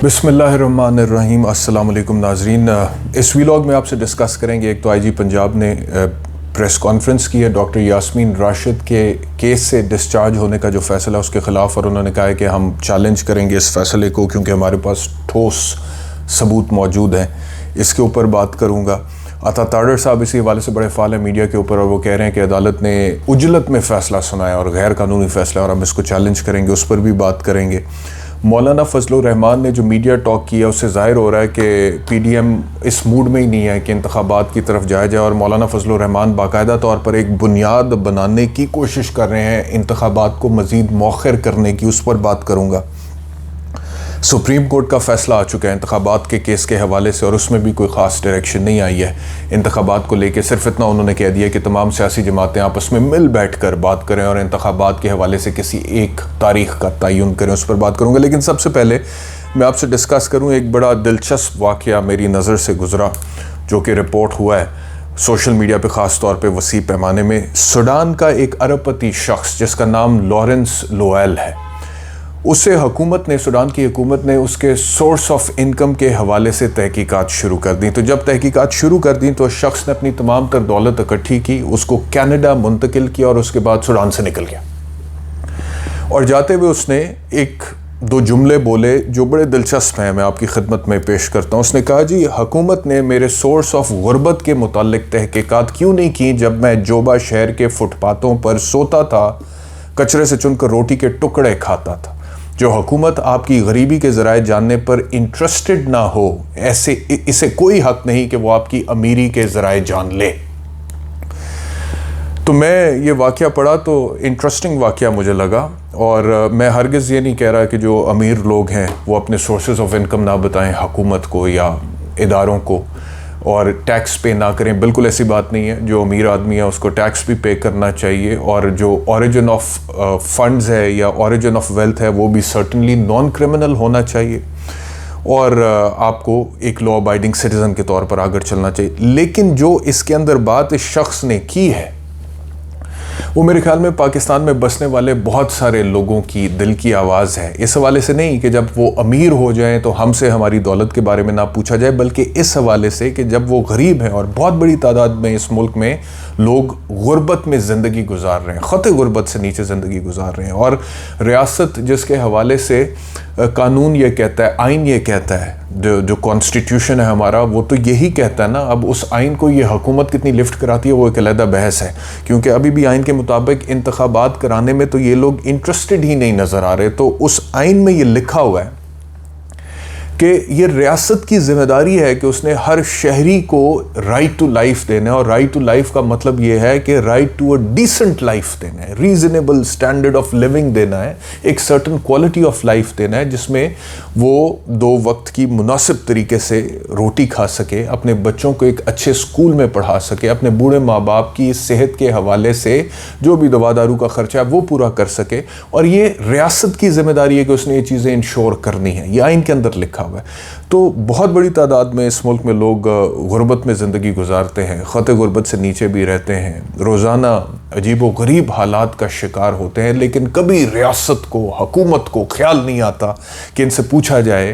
बिस्मिल्लाहिर्रहमानिर्रहीम। अस्सलाम वालेकुम नाज़रीन। इस व्लॉग में आपसे डिस्कस करेंगे, एक तो आईजी पंजाब ने प्रेस कॉन्फ्रेंस की है डॉक्टर यास्मीन राशिद के केस से डिस्चार्ज होने का जो फ़ैसला है उसके ख़िलाफ़, और उन्होंने कहा है कि हम चैलेंज करेंगे इस फ़ैसले को क्योंकि हमारे पास ठोस सबूत मौजूद हैं। इसके ऊपर बात करूँगा। अता ताड़र साहब इसी हवाले से बड़े फ़ाल हैं मीडिया के ऊपर, और वो कह रहे हैं कि अदालत ने उजलत में फ़ैसला सुनाया और गैर कानूनी फ़ैसला, और हम इसको चैलेंज करेंगे, उस पर भी बात करेंगे। मौलाना फजलुर रहमान ने जो मीडिया टॉक किया उससे ज़ाहिर हो रहा है कि पीडीएम इस मूड में ही नहीं है कि इंतखाबात की तरफ जाया जाए, और मौलाना फजलुर रहमान बाकायदा तौर पर एक बुनियाद बनाने की कोशिश कर रहे हैं इंतखाबात को मज़ीद मौखर करने की, उस पर बात करूँगा। सुप्रीम कोर्ट का फ़ैसला आ चुका है इंतखाबात के केस के हवाले से, और उसमें भी कोई ख़ास डायरेक्शन नहीं आई है इंतखाबात को लेके। सिर्फ इतना उन्होंने कह दिया कि तमाम सियासी जमातें आपस में मिल बैठ कर बात करें और इंतखाबात के हवाले से किसी एक तारीख़ का तयन करें, उस पर बात करूँगा। लेकिन सबसे पहले मैं आपसे डिस्कस करूँ एक बड़ा दिलचस्प वाक़या मेरी नज़र से गुज़रा, जो कि रिपोर्ट हुआ है सोशल मीडिया पे, ख़ास तौर पे वसी पैमाने में। सूडान का एक अरबपति शख्स जिसका नाम लॉरेंस लोएल है, उसे हुकूमत ने, सूडान की हुकूमत ने उसके सोर्स ऑफ इनकम के हवाले से तहकीकात शुरू कर दी। तो जब तहकीकात शुरू कर दी तो शख्स ने अपनी तमाम तर दौलत इकट्ठी की, उसको कनाडा मुंतकिल किया और उसके बाद सूडान से निकल गया। और जाते हुए उसने एक दो जुमले बोले जो बड़े दिलचस्प हैं, मैं आपकी खिदमत में पेश करता हूँ। उसने कहा, जी हुकूमत ने मेरे सोर्स ऑफ गुर्बत के मुतालिक तहकीकात क्यों नहीं की जब मैं जोबा शहर के फुटपाथों पर सोता था, कचरे से चुनकर रोटी के टुकड़े खाता था। जो हुकूमत आपकी गरीबी के ज़राए जानने पर इंटरेस्टेड ना हो, ऐसे इसे कोई हक नहीं कि वो आपकी अमीरी के ज़राए जान ले। तो मैं ये वाक़या पढ़ा तो इंटरेस्टिंग वाक़या मुझे लगा, और मैं हरगिज़ ये नहीं कह रहा कि जो अमीर लोग हैं वो अपने सोर्सेज ऑफ इनकम ना बताएं हुकूमत को या इदारों को, और टैक्स पे ना करें। बिल्कुल ऐसी बात नहीं है। जो अमीर आदमी है उसको टैक्स भी पे करना चाहिए, और जो ओरिजिन ऑफ फंड्स है या ओरिजिन ऑफ वेल्थ है वो भी सर्टनली नॉन क्रिमिनल होना चाहिए, और आपको एक लॉ अबाइडिंग सिटीज़न के तौर पर आगे चलना चाहिए। लेकिन जो इसके अंदर बात इस शख्स ने की है वो मेरे ख्याल में पाकिस्तान में बसने वाले बहुत सारे लोगों की दिल की आवाज़ है। इस हवाले से नहीं कि जब वो अमीर हो जाएं तो हमसे हमारी दौलत के बारे में ना पूछा जाए, बल्कि इस हवाले से कि जब वो गरीब हैं, और बहुत बड़ी तादाद में इस मुल्क में लोग गुर्बत में ज़िंदगी गुजार रहे हैं, ख़त गुर्बत से नीचे ज़िंदगी गुजार रहे हैं, और रियासत जिसके हवाले से कानून ये कहता है, आइन ये कहता है, जो कॉन्स्टिट्यूशन है हमारा, वो तो यही कहता है ना। अब उस आइन को ये हुकूमत कितनी लिफ्ट कराती है वो एक अलग बहस है, क्योंकि अभी भी आइन के मुताबिक इंतखाबात कराने में तो ये लोग इंटरेस्टेड ही नहीं नज़र आ रहे। तो उस आइन में ये लिखा हुआ है कि ये रियासत की ज़िम्मेदारी है कि उसने हर शहरी को राइट टू लाइफ देना है, और राइट टू लाइफ का मतलब ये है कि right to a decent life देना है, रीज़नेबल स्टैंडर्ड ऑफ लिविंग देना है, एक सर्टन क्वालिटी ऑफ लाइफ देना है जिसमें वो 2 वक्त की मुनासिब तरीके से रोटी खा सके, अपने बच्चों को एक अच्छे स्कूल में पढ़ा सके, अपने बूढ़े माँ बाप की सेहत के हवाले से जो भी दवा दारू का ख़र्चा है वो पूरा कर सके। और ये रियासत की ज़िम्मेदारी है कि उसने ये चीज़ें इंश्योर करनी है, ये आइन के अंदर लिखा हुआ है। तो बहुत बड़ी तादाद में इस मुल्क में लोग गुर्बत में ज़िंदगी गुजारते हैं, ख़त गुर्बत से नीचे भी रहते हैं, रोज़ाना अजीब व गरीब हालात का शिकार होते हैं, लेकिन कभी रियासत को, हुकूमत को ख्याल नहीं आता कि इनसे पूछा जाए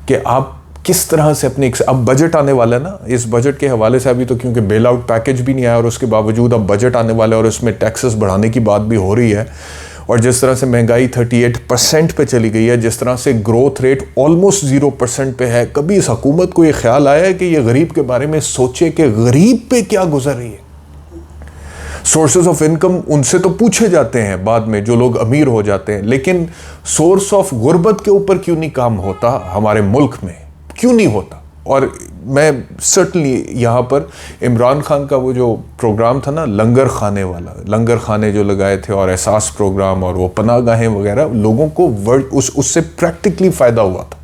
कि आप किस तरह से अपने, अब बजट आने वाला है ना, इस बजट के हवाले से अभी तो क्योंकि बेल आउट पैकेज भी नहीं आया और उसके बावजूद अब बजट आने वाला है और उसमें टैक्सेस बढ़ाने की बात भी हो रही है, और जिस तरह से महंगाई 38% पे चली गई है, जिस तरह से ग्रोथ रेट ऑलमोस्ट 0% पे है, कभी इस हुकूमत को ये ख्याल आया है कि ये गरीब के बारे में सोचे कि गरीब पे क्या गुजर रही है। सोर्सेज ऑफ इनकम उनसे तो पूछे जाते हैं बाद में जो लोग अमीर हो जाते हैं, लेकिन सोर्स ऑफ गुर्बत के ऊपर क्यों नहीं काम होता हमारे मुल्क में, क्यों नहीं होता? और मैं सर्टनली यहाँ पर इमरान खान का वो जो प्रोग्राम था ना, लंगर खाने वाला, लंगर खाने जो लगाए थे और एहसास प्रोग्राम और वो पनाहगाहें वगैरह, लोगों को उससे प्रैक्टिकली फ़ायदा हुआ था।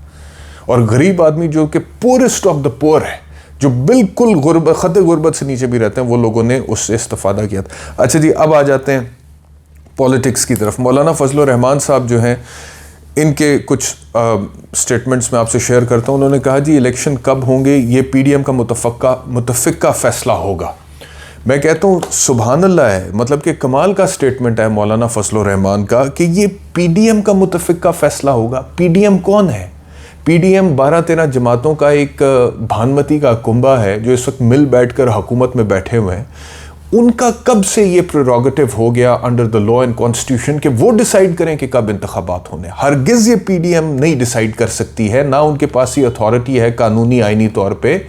और गरीब आदमी जो कि पोरेस्ट ऑफ द पोर है, जो बिल्कुल ख़त गुर्बत से नीचे भी रहते हैं, वो लोगों ने उससे इस्तेफ़ादा किया था। अच्छा जी, अब आ जाते हैं पॉलिटिक्स की तरफ। मौलाना फजलुर रहमान साहब जो हैं, इनके कुछ स्टेटमेंट्स में आपसे शेयर करता हूँ। उन्होंने कहा, जी इलेक्शन कब होंगे ये पीडीएम का मुतफ़िक़ा फ़ैसला होगा। मैं कहता हूँ सुभान अल्लाह है, मतलब कि कमाल का स्टेटमेंट है मौलाना फजलुर रहमान का कि ये पीडीएम का मुतफ़िक़ा फ़ैसला होगा। पीडीएम कौन है? पीडीएम 12-13 जमातों का एक भानमती का कुंबा है जो इस वक्त मिल बैठकर हुकूमत में बैठे हुए हैं। उनका कब से ये प्रेरोगेटिव हो गया under the law and constitution कि वो डिसाइड करें कि कब इंतखाबात होने। हरगिज़ ये पीडीएम नहीं डिसाइड कर सकती है, ना उनके पास ये अथॉरिटी है कानूनी आइनी तौर पे,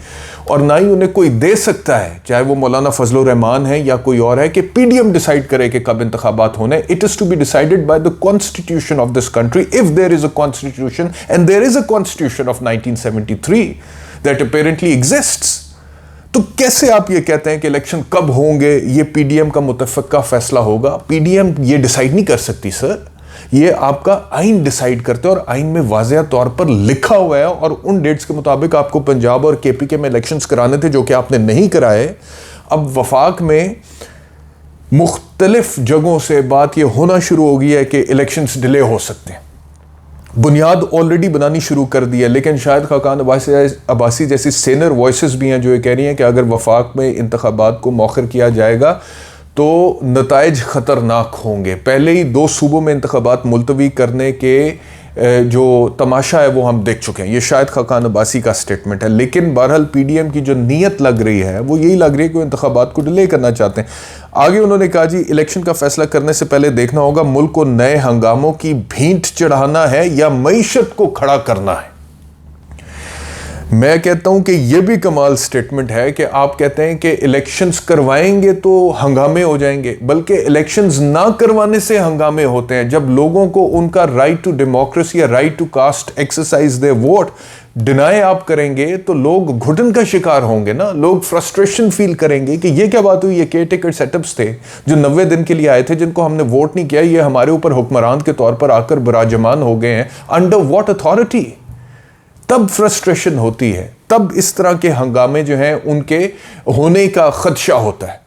और ना ही उन्हें कोई दे सकता है, चाहे वो मौलाना फजलुर रहमान है या कोई और है, कि पीडीएम डिसाइड करे कि कब इंतखाबात होने। It is to be decided by the constitution of this country, if there is a constitution, and there is a constitution of 1973 that apparently exists. तो कैसे आप ये कहते हैं कि इलेक्शन कब होंगे ये पीडीएम का मुतफ़क्का फैसला होगा? पीडीएम ये डिसाइड नहीं कर सकती सर, ये आपका आइन डिसाइड करते हैं, और आइन में वाज़ेह तौर पर लिखा हुआ है, और उन डेट्स के मुताबिक आपको पंजाब और केपीके में इलेक्शंस कराने थे जो कि आपने नहीं कराए। अब वफाक में मुख्तलिफ जगहों से बात ये होना शुरू हो गई है कि इलेक्शंस डिले हो सकते हैं। बुनियाद ऑलरेडी बनानी शुरू कर दी है, लेकिन शायद खाकान अब्बासी जैसी सीनियर वॉइसेस भी हैं जो ये कह रही हैं कि अगर वफाक में इंतखाबात को मौखर किया जाएगा तो नताइज ख़तरनाक होंगे। पहले ही 2 सूबों में इंतखाबात मुलतवी करने के जो तमाशा है वो हम देख चुके हैं। ये शायद खाकान अब्बासी का स्टेटमेंट है, लेकिन बहरहाल पीडीएम की जो नीयत लग रही है वो यही लग रही है कि वो इंतखाबात को डिले करना चाहते हैं। आगे उन्होंने कहा जी इलेक्शन का फैसला करने से पहले देखना होगा मुल्क को नए हंगामों की भींट चढ़ाना है या मईशत को खड़ा करना है। मैं कहता हूं कि यह भी कमाल स्टेटमेंट है कि आप कहते हैं कि इलेक्शंस करवाएंगे तो हंगामे हो जाएंगे, बल्कि इलेक्शंस ना करवाने से हंगामे होते हैं। जब लोगों को उनका राइट टू डेमोक्रेसी या right to cast exercise the vote deny आप करेंगे तो लोग घुटन का शिकार होंगे ना, लोग फ्रस्ट्रेशन फील करेंगे कि ये क्या बात हुई, ये केयर टेकर सेटअप्स थे जो 90 दिन के लिए आए थे, जिनको हमने वोट नहीं किया, ये हमारे ऊपर हुक्मरान के तौर पर आकर बराजमान हो गए हैं, अंडर व्हाट अथॉरिटी। तब फ्रस्ट्रेशन होती है, तब इस तरह के हंगामे जो हैं उनके होने का खदशा होता है।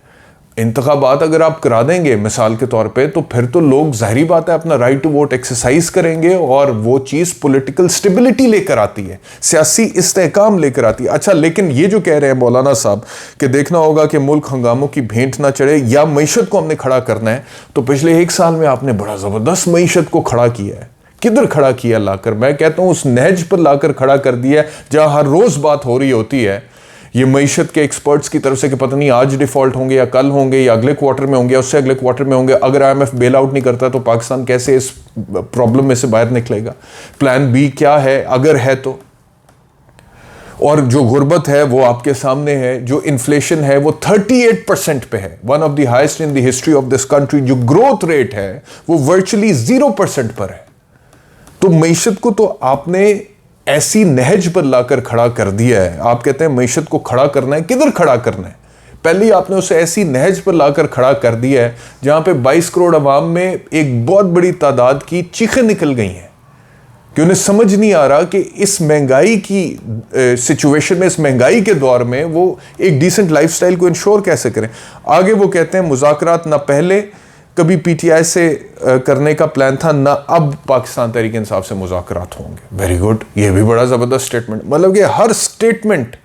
इंतखाबात अगर आप करा देंगे मिसाल के तौर पे, तो फिर तो लोग जाहिर बात है अपना राइट टू वोट एक्सरसाइज करेंगे, और वो चीज़ पॉलिटिकल स्टेबिलिटी लेकर आती है, सियासी इस्तेहकाम लेकर आती है। अच्छा, लेकिन ये जो कह रहे हैं मौलाना साहब कि देखना होगा कि मुल्क हंगामों की भेंट ना चढ़े या मईशत को हमने खड़ा करना है, तो पिछले 1 साल में आपने बड़ा ज़बरदस्त मईशत को खड़ा किया है। किधर खड़ा किया लाकर? मैं कहता हूं उस नहज पर लाकर खड़ा कर दिया जहां हर रोज बात हो रही होती है ये मईशत के एक्सपर्ट्स की तरफ से कि पता नहीं आज डिफॉल्ट होंगे या कल होंगे या अगले क्वार्टर में होंगे या उससे अगले क्वार्टर में होंगे। अगर IMF बेल आउट नहीं करता तो पाकिस्तान कैसे इस प्रॉब्लम में से बाहर निकलेगा? प्लान बी क्या है अगर है तो? और जो गुर्बत है वो आपके सामने है, जो इन्फ्लेशन है वो 38% पे है, one of the highest in the history of this country. जो ग्रोथ रेट है वो वर्चुअली 0% पर है। तो मईशत को तो आपने ऐसी नहज पर लाकर खड़ा कर दिया है। आप कहते हैं मईशत को खड़ा करना है, किधर खड़ा करना है? पहले ही आपने उसे ऐसी नहज पर लाकर खड़ा कर दिया है जहां पे 22 करोड़ अवाम में एक बहुत बड़ी तादाद की चीखें निकल गई हैं कि उन्हें समझ नहीं आ रहा कि इस महंगाई की सिचुएशन में, इस महंगाई के दौर में वो एक डिसेंट लाइफस्टाइल को इंश्योर कैसे करें। आगे वो कहते हैं मुज़ाकरात ना पहले कभी PTI से करने का प्लान था, ना अब पाकिस्तान तहरीक इंसाफ से मुज़ाकरात होंगे। वेरी गुड, ये भी बड़ा ज़बरदस्त स्टेटमेंट। मतलब कि हर स्टेटमेंट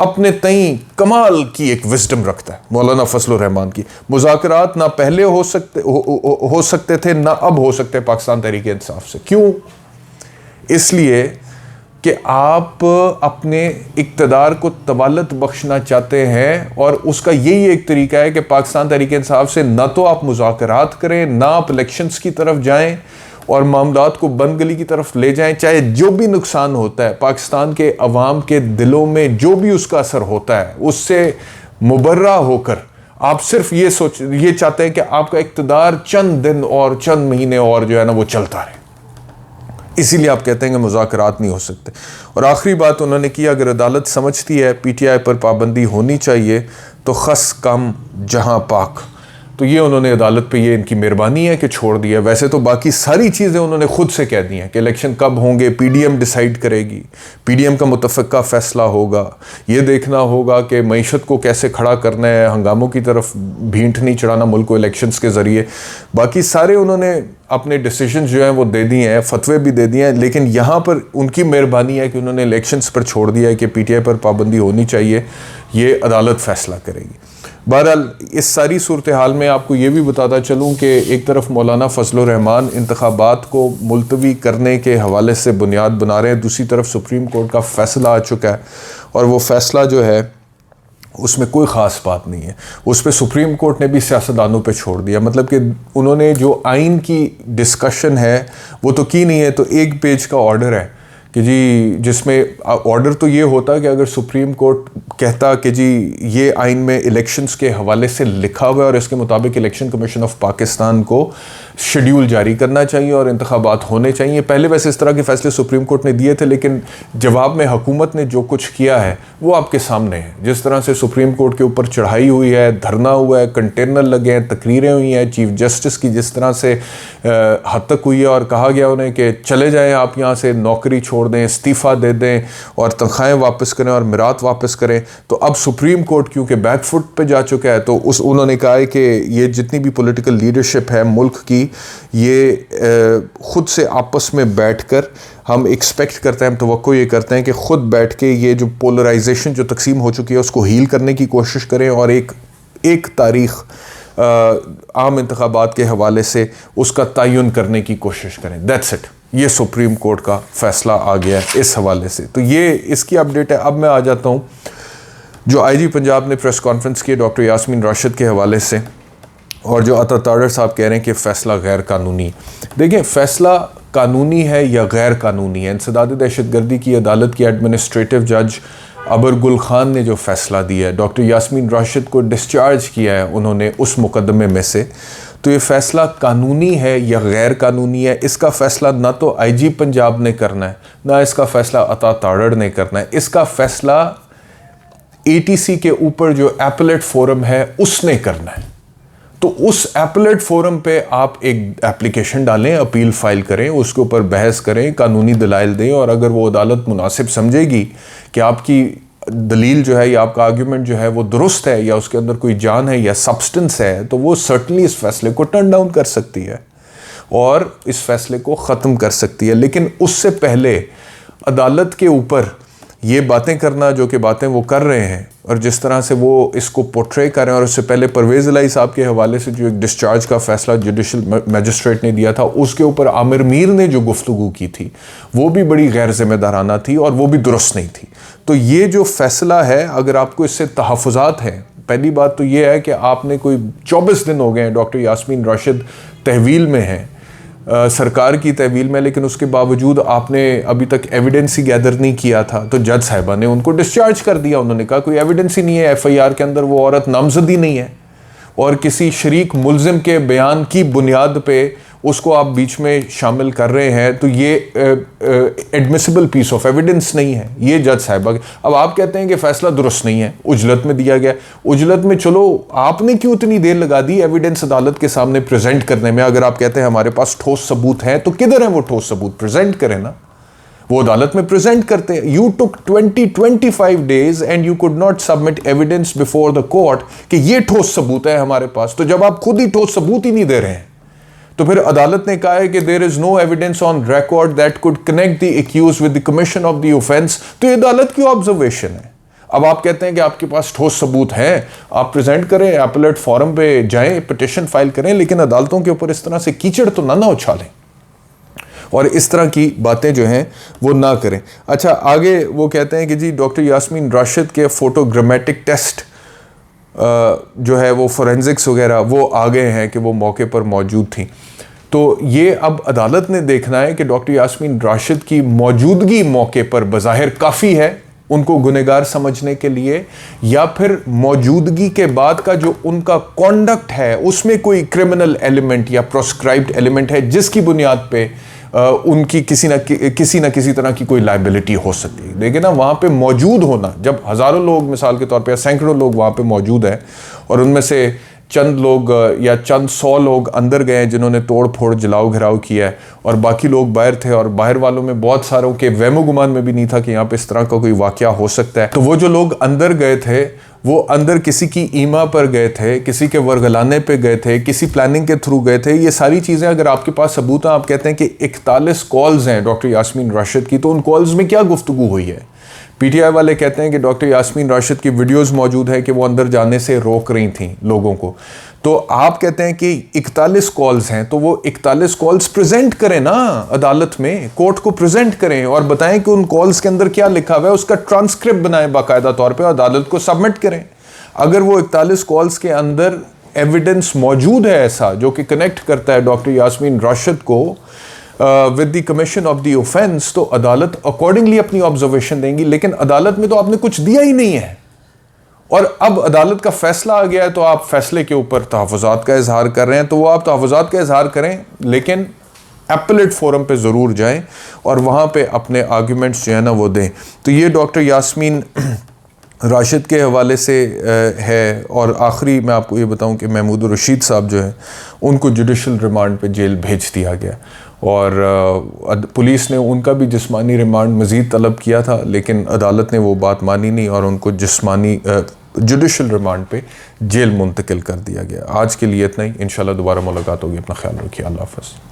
अपने तई कमाल की एक विजडम रखता है मौलाना फजलुर रहमान की। मुज़ाकरात ना पहले हो सकते थे, ना अब हो सकते पाकिस्तान तहरीक इंसाफ से। क्यों? इसलिए कि आप अपने इक़्तिदार को तवालत बख्शना चाहते हैं, और उसका यही एक तरीका है कि पाकिस्तान तहरीक इंसाफ से ना तो आप मुज़ाकरात करें, ना आप इलेक्शंस की तरफ जाएं और मामलात को बंद गली की तरफ ले जाएं। चाहे जो भी नुकसान होता है पाकिस्तान के अवाम के दिलों में, जो भी उसका असर होता है, उससे मुबर्रा होकर आप सिर्फ ये चाहते हैं कि आपका इक़्तिदार चंद दिन और चंद महीने और जो है ना वो चलता रहे। इसीलिए आप कहते हैं कि मुज़ाकरात नहीं हो सकते। और आखिरी बात उन्होंने की, अगर अदालत समझती है PTI पर पाबंदी होनी चाहिए तो खस कम जहां पाक। तो ये उन्होंने अदालत पे ये इनकी मेहरबानी है कि छोड़ दिया। वैसे तो बाकी सारी चीज़ें उन्होंने खुद से कह दी हैं कि इलेक्शन कब होंगे PDM डिसाइड करेगी, PDM का मुतफ़क्का फ़ैसला होगा। ये देखना होगा कि मईशत को कैसे खड़ा करना है, हंगामों की तरफ भींट नहीं चढ़ाना मुल्क को इलेक्शंस के ज़रिए। बाकी सारे उन्होंने अपने डिसीजन जो हैं वो दे दिए हैं, फतवे भी दे दिए हैं, लेकिन यहाँ पर उनकी मेहरबानी है कि उन्होंने इलेक्शंस पर छोड़ दिया है कि PTI पर पाबंदी होनी चाहिए। ये अदालत फ़ैसला करेगी। बहरहाल इस सारी सूरत हाल में आपको ये भी बताता चलूँ कि एक तरफ मौलाना फजलुर रहमान इंतखाबात को मुलतवी करने के हवाले से बुनियाद बना रहे हैं, दूसरी तरफ सुप्रीम कोर्ट का फ़ैसला आ चुका है और वो फ़ैसला जो है उसमें कोई ख़ास बात नहीं है। उस पर सुप्रीम कोर्ट ने भी सियासतदानों पे छोड़ दिया, मतलब कि उन्होंने जो आइन की डिस्कशन है वो तो की नहीं है। तो एक पेज का ऑर्डर है कि जी, जिसमें ऑर्डर तो ये होता कि अगर सुप्रीम कोर्ट कहता कि जी ये आइन में इलेक्शंस के हवाले से लिखा हुआ है और इसके मुताबिक इलेक्शन कमीशन ऑफ पाकिस्तान को शेड्यूल जारी करना चाहिए और इंतखाबात होने चाहिए। पहले वैसे इस तरह के फैसले सुप्रीम कोर्ट ने दिए थे, लेकिन जवाब में हुकूमत ने जो कुछ किया है वो आपके सामने है। जिस तरह से सुप्रीम कोर्ट के ऊपर चढ़ाई हुई है, धरना हुआ है, कंटेनर लगे हैं, तकरीरें हुई हैं, चीफ जस्टिस की जिस तरह से हद तक हुई है और कहा गया उन्हें कि चले जाएँ आप यहाँ से, नौकरी छोड़ दें, इस्तीफ़ा दे दें और तनख्वाहें वापस करें और मिरात वापस करें। तो अब सुप्रीम कोर्ट क्योंकि बैकफुट पे जा चुका है, तो उन्होंने कहा है कि ये जितनी भी पॉलिटिकल लीडरशिप है मुल्क की, ये ख़ुद से आपस में बैठकर हम एक्सपेक्ट करते हैं, हम तवक्को ये करते हैं कि ख़ुद बैठ के ये जो पोलराइजेशन जो तकसीम हो चुकी है उसको हील करने की कोशिश करें और एक तारीख़ आम इंतखाबात के हवाले से उसका तयन करने की कोशिश करें। That's it. ये सुप्रीम कोर्ट का फ़ैसला आ गया है इस हवाले से। तो ये इसकी अपडेट है। अब मैं आ जाता हूँ जो आईजी पंजाब ने प्रेस कॉन्फ्रेंस की डॉक्टर यास्मीन राशिद के हवाले से, और जो अता तारड़ साहब कह रहे हैं कि फ़ैसला गैर कानूनी। देखिए, फ़ैसला कानूनी है या गैर कानूनी है, इंसदाद दहशतगर्दी की अदालत की एडमिनिस्ट्रेटिव जज अबर गुल खान ने जो फ़ैसला दिया है, डॉक्टर यास्मीन राशिद को डिस्चार्ज किया है उन्होंने उस मुकदमे में से, तो ये फ़ैसला कानूनी है या गैर कानूनी है, इसका फ़ैसला ना तो आईजी पंजाब ने करना है, ना इसका फ़ैसला अता तारड़ ने करना है। इसका फ़ैसला ATC के ऊपर जो एपलेट फोरम है उसने करना है। तो उस एपलेट फोरम पे आप एक एप्लीकेशन डालें, अपील फाइल करें, उसके ऊपर बहस करें, कानूनी दलाइल दें, और अगर वो अदालत मुनासिब समझेगी कि आपकी दलील जो है या आपका आर्ग्यूमेंट जो है वो दुरुस्त है या उसके अंदर कोई जान है या सब्सटेंस है, तो वो सर्टनली इस फैसले को टर्न डाउन कर सकती है और इस फैसले को ख़त्म कर सकती है। लेकिन उससे पहले अदालत के ऊपर ये बातें करना जो कि बातें वो कर रहे हैं और जिस तरह से वो इसको पोर्ट्रे कर रहे हैं, और उससे पहले परवेज़ इलाही साहब के हवाले से जो एक डिस्चार्ज का फ़ैसला जुडिशल मजिस्ट्रेट ने दिया था, उसके ऊपर आमिर मीर ने जो गुफ्तगू की थी वो भी बड़ी गैर ज़िम्मेदाराना थी और वो भी दुरुस्त नहीं थी। तो ये जो फ़ैसला है, अगर आपको इससे तहफ़्फ़ुज़ात हैं, पहली बात तो ये है कि आपने कोई 24 दिन हो गए हैं डॉक्टर यास्मीन राशिद तहवील में हैं, सरकार की तहवील में, लेकिन उसके बावजूद आपने अभी तक एविडेंस ही गैदर नहीं किया था, तो जज साहिबा ने उनको डिस्चार्ज कर दिया। उन्होंने कहा कोई एविडेंस ही नहीं है, FIR के अंदर वो औरत नामजद ही नहीं है और किसी शरीक मुल्ज़िम के बयान की बुनियाद पे उसको आप बीच में शामिल कर रहे हैं, तो ये एडमिसिबल पीस ऑफ एविडेंस नहीं है। ये जज साहिबा। अब आप कहते हैं कि फ़ैसला दुरुस्त नहीं है, उजलत में दिया गया। उजलत में चलो, आपने क्यों इतनी देर लगा दी एविडेंस अदालत के सामने प्रेजेंट करने में? अगर आप कहते हैं हमारे पास ठोस सबूत हैं, तो किधर है वो ठोस सबूत? प्रेजेंट करें ना, वो अदालत में प्रेजेंट करते हैं। You took 25 days and you could not submit evidence before the court कि ये ठोस सबूत है हमारे पास। तो जब आप खुद ही ठोस सबूत ही नहीं दे रहे हैं, तो फिर अदालत ने कहा है कि there is no evidence on record that could connect the accused with the commission of the offence. तो ये अदालत की ऑब्जर्वेशन है। अब आप कहते हैं कि आपके पास ठोस सबूत हैं, आप प्रेजेंट करें, एपलेट फॉरम पे जाएं, पिटिशन फाइल करें, लेकिन अदालतों के ऊपर इस तरह से कीचड़ तो ना उछालें और इस तरह की बातें जो हैं वो ना करें। अच्छा, आगे वो कहते हैं कि जी डॉक्टर यास्मीन राशिद के फोटोग्रामेटिक टेस्ट जो है वो फोरेंसिक्स वगैरह वो आ गए हैं कि वो मौके पर मौजूद थी। तो ये अब अदालत ने देखना है कि डॉक्टर यास्मीन राशिद की मौजूदगी मौके पर बज़ाहिर काफ़ी है उनको गुनहगार समझने के लिए, या फिर मौजूदगी के बाद का जो उनका कॉन्डक्ट है उसमें कोई क्रिमिनल एलिमेंट या प्रोस्क्राइब्ड एलिमेंट है जिसकी बुनियाद पे उनकी किसी न किसी तरह की कोई लायबिलिटी हो सकती है। देखिए ना, वहाँ पे मौजूद होना, जब हज़ारों लोग मिसाल के तौर पे या सैकड़ों लोग वहाँ पे मौजूद हैं और उनमें से चंद लोग या चंद 100 लोग अंदर गए हैं जिन्होंने तोड़ फोड़ जलाओ घिराव किया है और बाकी लोग बाहर थे, और बाहर वालों में बहुत सारों के वहमो गुमान में भी नहीं था कि यहाँ पे इस तरह का कोई वाक़या हो सकता है। तो वो जो लोग अंदर गए थे वो अंदर किसी की ईमा पर गए थे, किसी के वरगलाने पे गए थे, किसी प्लानिंग के थ्रू गए थे। ये सारी चीज़ें अगर आपके पास सबूत हैं, आप कहते हैं कि 41 कॉल्स हैं डॉक्टर यास्मीन राशिद की, तो उन कॉल्स में क्या गुफ्तगू हुई है? पीटीआई वाले कहते हैं कि डॉक्टर यास्मीन राशिद की वीडियोस मौजूद है कि वो अंदर जाने से रोक रही थी लोगों को। तो आप कहते हैं कि 41 कॉल्स हैं, तो वो 41 कॉल्स प्रेजेंट करें ना अदालत में, कोर्ट को प्रेजेंट करें और बताएं कि उन कॉल्स के अंदर क्या लिखा हुआ है, उसका ट्रांसक्रिप्ट बनाएं बाकायदा तौर पे और अदालत को सबमिट करें। अगर वो 41 कॉल्स के अंदर एविडेंस मौजूद है ऐसा जो कि कनेक्ट करता है डॉक्टर यास्मीन राशिद को with the commission of the offence, तो अदालत अकॉर्डिंगली अपनी ऑब्जर्वेशन देंगी। लेकिन अदालत में तो आपने कुछ दिया ही नहीं है और अब अदालत का फैसला आ गया है, तो आप फैसले के ऊपर तहफ़्फ़ुज़ात का इजहार कर रहे हैं, तो वो आप तहफ़्फ़ुज़ात का इजहार करें, लेकिन एप्पलेट फोरम पे ज़रूर जाएं और वहाँ पे अपने आर्ग्यूमेंट्स जो है ना वो दें। तो ये डॉक्टर यास्मीन राशिद के हवाले से है। और आखिरी मैं आपको ये बताऊं कि महमूद रशीद साहब जो है उनको जुडिशल रिमांड पे जेल भेज दिया गया और पुलिस ने उनका भी जिस्मानी रिमांड मज़ीद तलब किया था, लेकिन अदालत ने वो बात मानी नहीं और उनको जिस्मानी जुडिशल रिमांड पे जेल मुंतकिल कर दिया गया। आज के लिए इतना ही, इंशाल्लाह दोबारा मुलाकात होगी। अपना ख्याल रखिए। अल्लाह हाफ़िज़।